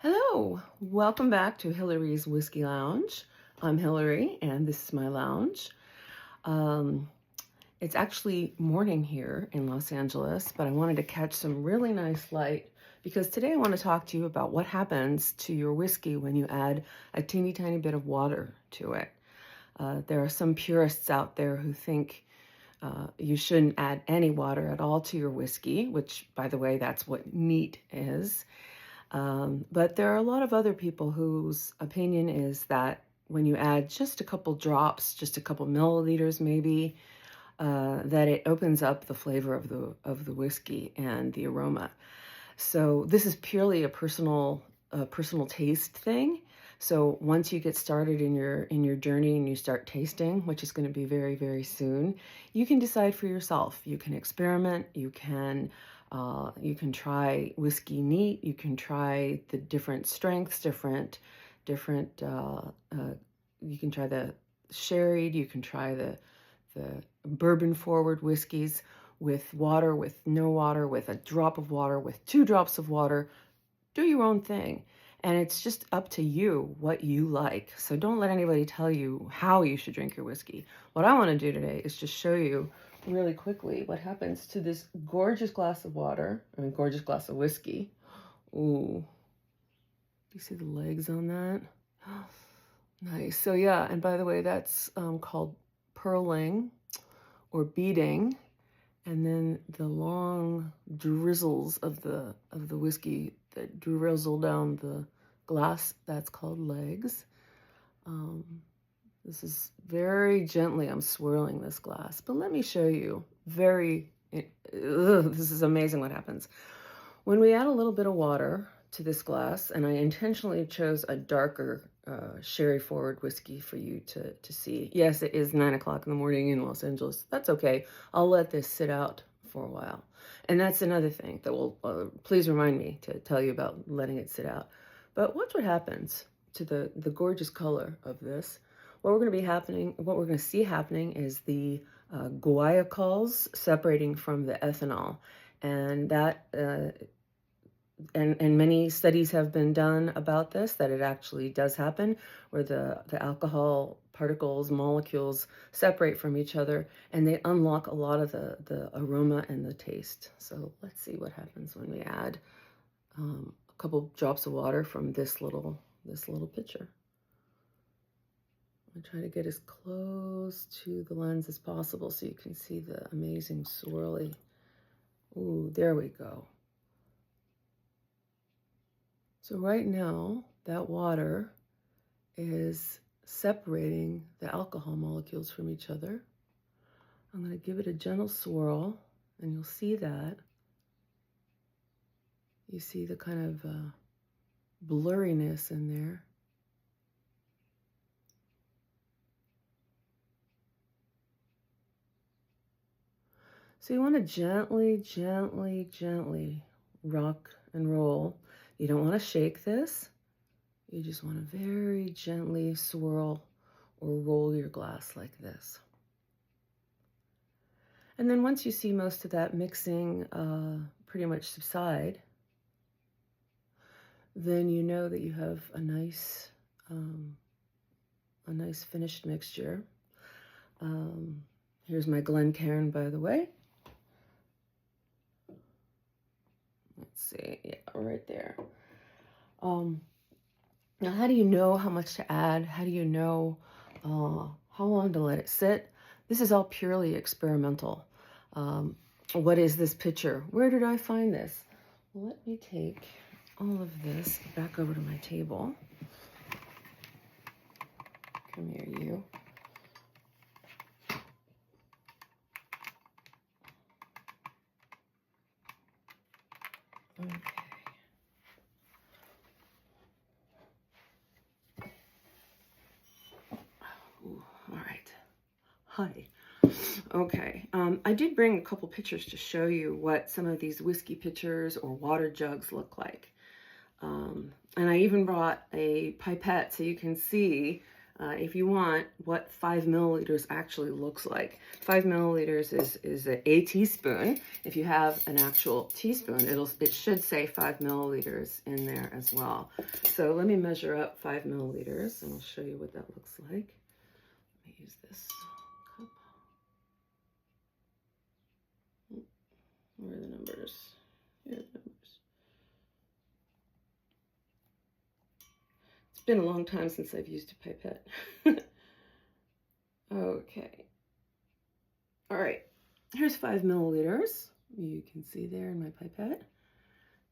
Hello, welcome back to Hillary's Whiskey Lounge. I'm Hillary and this is my lounge. Um, it's actually morning here in Los Angeles, but I wanted to catch some really nice light because today I want to talk to you about what happens to your whiskey when you add a teeny tiny bit of water to it. There are some purists out there who think you shouldn't add any water at all to your whiskey, which, by the way, that's what neat is. But there are a lot of other people whose opinion is that when you add just a couple drops, just a couple milliliters maybe, that it opens up the flavor of the whiskey and the aroma. So this is purely a personal taste thing. So once you get started in your journey and you start tasting, which is going to be very, very soon, you can decide for yourself. You can experiment. You can try whiskey neat. You can try the different strengths, different. You can try the sherried. You can try the bourbon forward whiskeys with water, with no water, with a drop of water, with 2 drops of water. Do your own thing. And it's just up to you what you like. So don't let anybody tell you how you should drink your whiskey. What I want to do today is just show you really quickly what happens to this gorgeous glass of water. Gorgeous glass of whiskey. Ooh. Do you see the legs on that? Nice. So yeah, and by the way, that's called pearling or beating. And then the long drizzles of the whiskey that drizzle down the glass, that's called legs. This is very gently, I'm swirling this glass, but let me show you this is amazing what happens. When we add a little bit of water to this glass, and I intentionally chose a darker sherry forward whiskey for you to see. Yes, it is 9 o'clock in the morning in Los Angeles. That's okay. I'll let this sit out for a while. And that's another thing that will, please remind me to tell you about letting it sit out. But watch what happens to the gorgeous color of this. What we're going to see happening is the guayacols separating from the ethanol. And that and many studies have been done about this, that it actually does happen, where the alcohol particles, molecules separate from each other, and they unlock a lot of the aroma and the taste. So let's see what happens when we add a couple drops of water from this little pitcher. I try to get as close to the lens as possible so you can see the amazing swirly. Ooh, there we go. So right now, that water is separating the alcohol molecules from each other. I'm going to give it a gentle swirl, and you'll see that. You see the kind of blurriness in there. So you want to gently, gently, gently rock and roll. You don't want to shake this. You just want to very gently swirl or roll your glass like this. And then once you see most of that mixing pretty much subside, then you know that you have a nice finished mixture. Here's my Glencairn, by the way. Let's see, yeah, right there. Now, how do you know how much to add? How do you know how long to let it sit? This is all purely experimental. What is this picture? Where did I find this? Well, let me take all of this back over to my table. Come here, you. Okay. Ooh, all right. Hi. Okay. I did bring a couple pictures to show you what some of these whiskey pitchers or water jugs look like. And I even brought a pipette so you can see if you want what 5 milliliters actually looks like. 5 milliliters is a teaspoon. If you have an actual teaspoon, it should say 5 milliliters in there as well. So let me measure up 5 milliliters and I'll show you what that looks like. Let me use this cup. Where are the numbers? Here are the numbers. It's been a long time since I've used a pipette. Okay. All right. Here's 5 milliliters. You can see there in my pipette.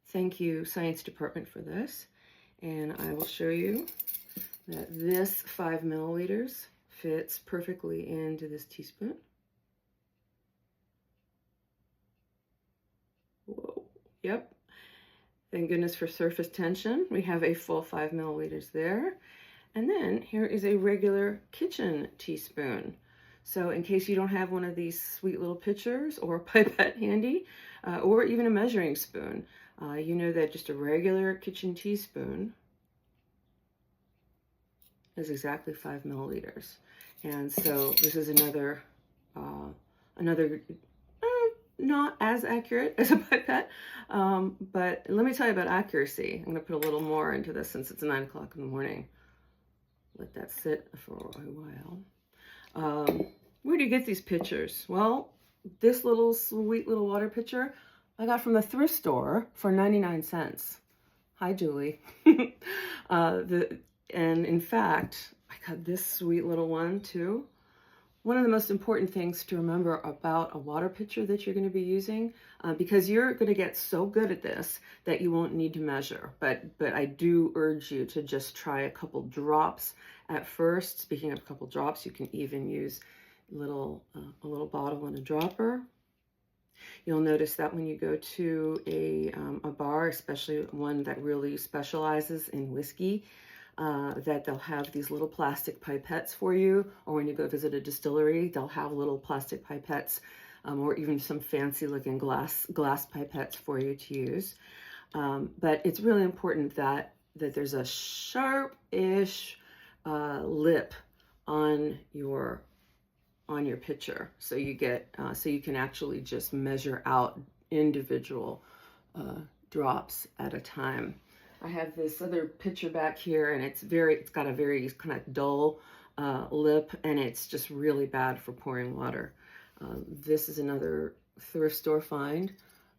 Thank you, Science Department, for this. And I will show you that this 5 milliliters fits perfectly into this teaspoon. Whoa. Yep. Thank goodness for surface tension. We have a full 5 milliliters there. And then here is a regular kitchen teaspoon. So in case you don't have one of these sweet little pitchers or a pipette handy, or even a measuring spoon, you know that just a regular kitchen teaspoon is exactly 5 milliliters. And so this is another not as accurate as a pipette, but let me tell you about accuracy. I'm going to put a little more into this since it's 9 o'clock in the morning. Let that sit for a while. Where do you get these pitchers? Well, this little sweet little water pitcher I got from the thrift store for 99 cents. Hi, Julie. And in fact, I got this sweet little one too. One of the most important things to remember about a water pitcher that you're going to be using, because you're going to get so good at this that you won't need to measure, but I do urge you to just try a couple drops at first. Speaking of a couple drops, you can even use a little bottle and a dropper. You'll notice that when you go to a bar, especially one that really specializes in whiskey, that they'll have these little plastic pipettes for you, or when you go visit a distillery, they'll have little plastic pipettes, or even some fancy looking glass pipettes for you to use. But it's really important that there's a sharp-ish lip on your pitcher, so you get so you can actually just measure out individual drops at a time. I have this other pitcher back here, and it's got a very kind of dull lip, and it's just really bad for pouring water. This is another thrift store find.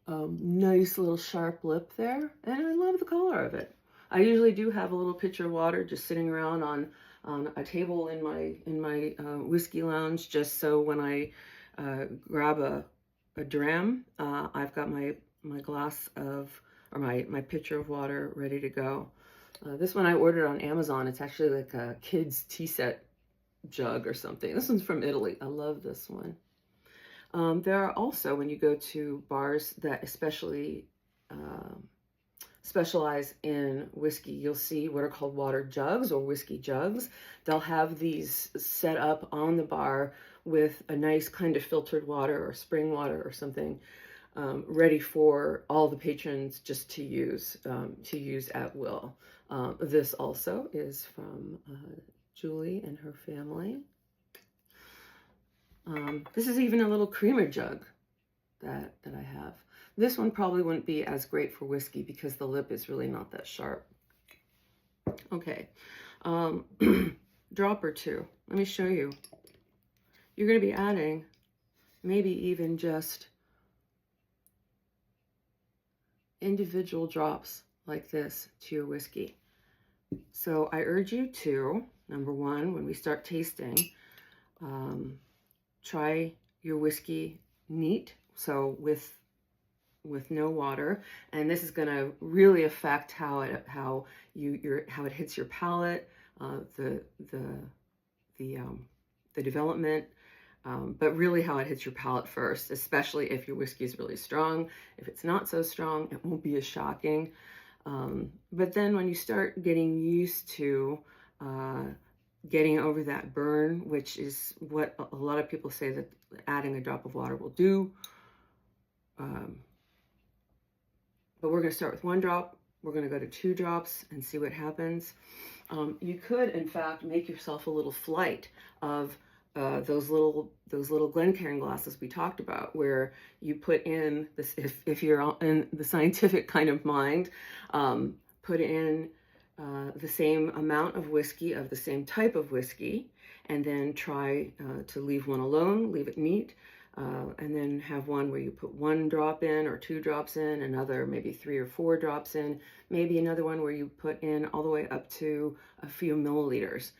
Nice little sharp lip there, and I love the color of it. I usually do have a little pitcher of water just sitting around on a table in my whiskey lounge, just so when I grab a dram, I've got my glass of, or my pitcher of water ready to go. This one I ordered on Amazon. It's actually like a kid's tea set jug or something. This one's from Italy. I love this one. There are also, when you go to bars that especially specialize in whiskey, you'll see what are called water jugs or whiskey jugs. They'll have these set up on the bar with a nice kind of filtered water or spring water or something, ready for all the patrons just to use at will. This also is from Julie and her family. This is even a little creamer jug that I have. This one probably wouldn't be as great for whiskey because the lip is really not that sharp. Okay, drop or two. Let me show you. You're going to be adding maybe even just individual drops like this to your whiskey. So I urge you to, number one, when we start tasting, try your whiskey neat, so with no water, and this is going to really affect how it hits your palate, the development, but really how it hits your palate first, especially if your whiskey is really strong. If it's not so strong, it won't be as shocking. But then when you start getting used to getting over that burn, which is what a lot of people say that adding a drop of water will do. But we're going to start with one drop We're going to go to 2 drops and see what happens. You could, in fact, make yourself a little flight of those little Glencairn glasses we talked about, where you put in this, if you're in the scientific kind of mind, put in the same amount of whiskey of the same type of whiskey, and then try to leave one alone, leave it neat, and then have one where you put 1 drop in or 2 drops in, another maybe 3 or 4 drops in, maybe another one where you put in all the way up to a few milliliters.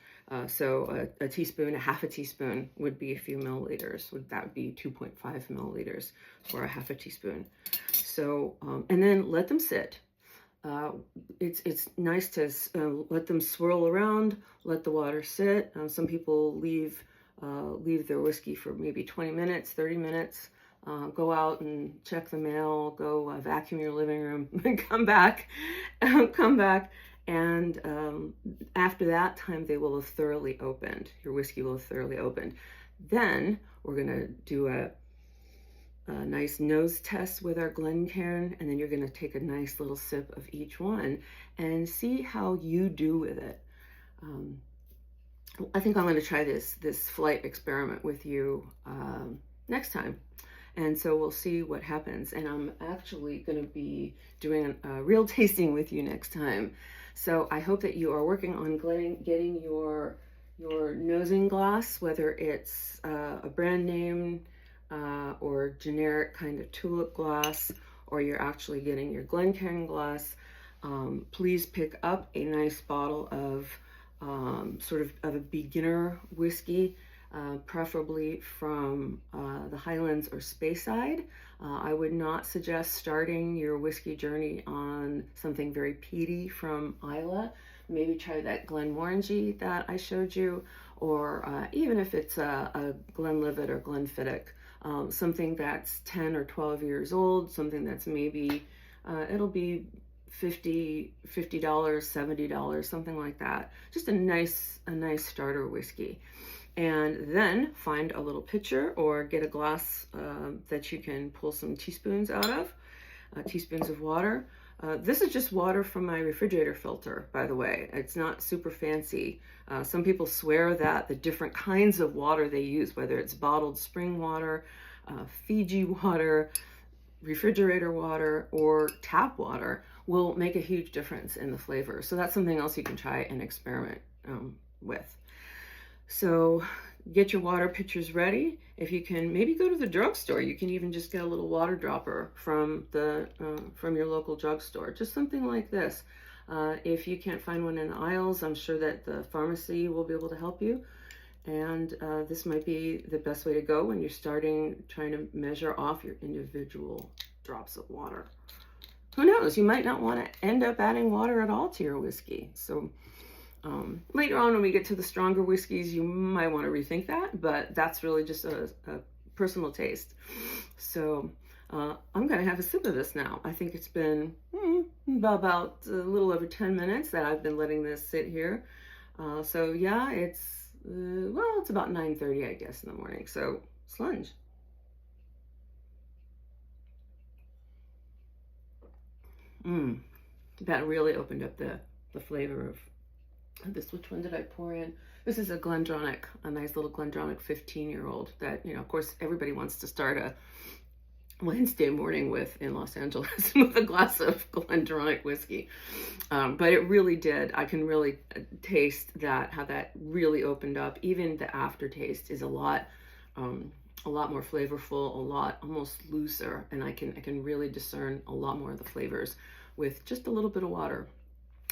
So a teaspoon, a half a teaspoon would be a few milliliters. That would be 2.5 milliliters for a half a teaspoon. So, and then let them sit. It's nice to let them swirl around, let the water sit. Some people leave their whiskey for maybe 20 minutes, 30 minutes, go out and check the mail, go vacuum your living room, and come back, and after that time, they will have thoroughly opened. Your whiskey will have thoroughly opened. Then we're gonna do a nice nose test with our Glencairn, and then you're gonna take a nice little sip of each one and see how you do with it. I think I'm going to try this flight experiment with you next time, and so we'll see what happens. And I'm actually going to be doing a real tasting with you next time. So I hope that you are working on getting your nosing glass, whether it's a brand name or generic kind of tulip glass, or you're actually getting your Glencairn glass. Please pick up a nice bottle of sort of a beginner whiskey, preferably from the Highlands or Speyside. I would not suggest starting your whiskey journey on something very peaty from Islay. Maybe try that Glenmorangie that I showed you, or even if it's a Glenlivet or Glenfiddich, something that's 10 or 12 years old, something that's maybe, it'll be $50, $70, something like that. Just a nice starter whiskey. And then find a little pitcher or get a glass that you can pull some teaspoons out of, teaspoons of water. This is just water from my refrigerator filter, by the way. It's not super fancy. Some people swear that the different kinds of water they use, whether it's bottled spring water, Fiji water, refrigerator water, or tap water, will make a huge difference in the flavor. So that's something else you can try and experiment with. So get your water pitchers ready. If you can, maybe go to the drugstore. You can even just get a little water dropper from your local drugstore, just something like this. If you can't find one in the aisles, I'm sure that the pharmacy will be able to help you. And this might be the best way to go when you're trying to measure off your individual drops of water. Who knows? You might not want to end up adding water at all to your whiskey. So later on, when we get to the stronger whiskeys, you might want to rethink that, but that's really just a personal taste. So I'm going to have a sip of this now. I think it's been about a little over 10 minutes that I've been letting this sit here. So yeah, it's about 9:30, I guess, in the morning. So slunge. That really opened up the flavor of this. Which one did I pour in? This is a Glendronach, a nice little Glendronach 15-year-old that, of course, everybody wants to start a Wednesday morning with in Los Angeles with a glass of Glendronach whiskey. But it really did. I can really taste how that really opened up. Even the aftertaste is a lot more flavorful, almost looser, and I can really discern a lot more of the flavors with just a little bit of water.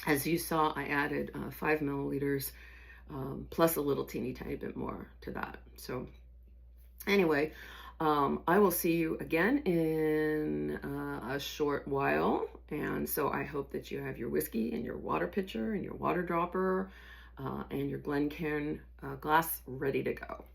As you saw, I added 5 milliliters plus a little teeny tiny bit more to that. So anyway, I will see you again in a short while. And so I hope that you have your whiskey and your water pitcher and your water dropper and your Glencairn glass ready to go.